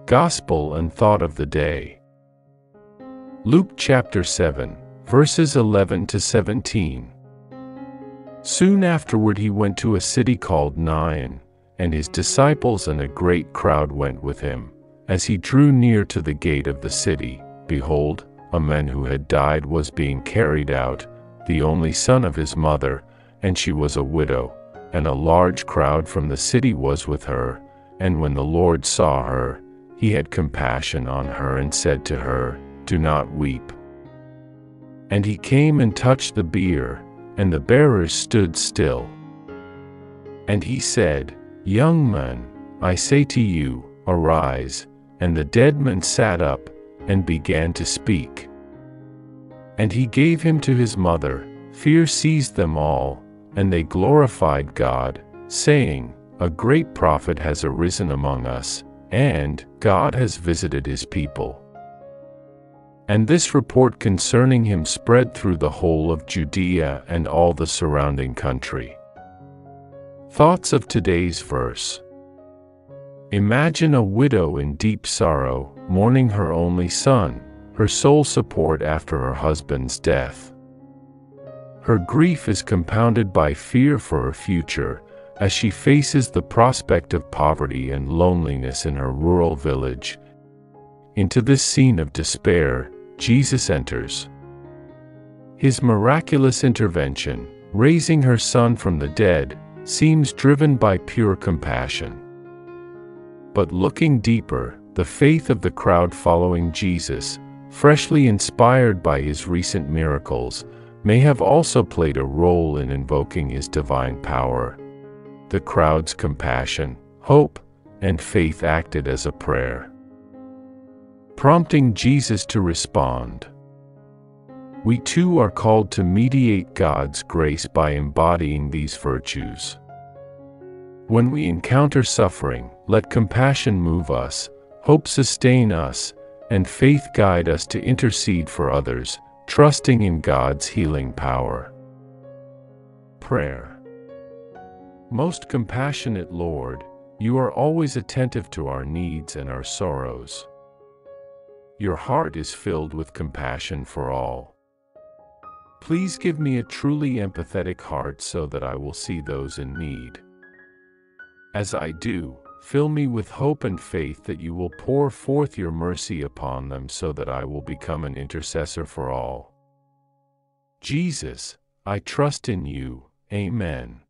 Gospel and Thought of the Day. Luke chapter 7, verses 11 to 17. Soon afterward he went to a city called Nain, and his disciples and a great crowd went with him. As he drew near to the gate of the city, behold, a man who had died was being carried out, the only son of his mother, and she was a widow, and a large crowd from the city was with her. And when the Lord saw her, he had compassion on her and said to her, "Do not weep." And he came and touched the bier, and the bearers stood still. And he said, "Young man, I say to you, arise." And the dead man sat up, and began to speak. And he gave him to his mother. Fear seized them all, and they glorified God, saying, "A great prophet has arisen among us, and God has visited his people." And this report concerning him spread through the whole of Judea and all the surrounding country. Thoughts of today's verse. Imagine a widow in deep sorrow, mourning her only son, her sole support after her husband's death. Her grief is compounded by fear for her future, as she faces the prospect of poverty and loneliness in her rural village. Into this scene of despair, Jesus enters. His miraculous intervention, raising her son from the dead, seems driven by pure compassion. But looking deeper, the faith of the crowd following Jesus, freshly inspired by his recent miracles, may have also played a role in invoking his divine power. The crowd's compassion, hope, and faith acted as a prayer, prompting Jesus to respond. We too are called to mediate God's grace by embodying these virtues. When we encounter suffering, let compassion move us, hope sustain us, and faith guide us to intercede for others, trusting in God's healing power. Prayer. Most compassionate Lord, you are always attentive to our needs and our sorrows. Your heart is filled with compassion for all. Please give me a truly empathetic heart so that I will see those in need. As I do, fill me with hope and faith that you will pour forth your mercy upon them so that I will become an intercessor for all. Jesus, I trust in you. Amen.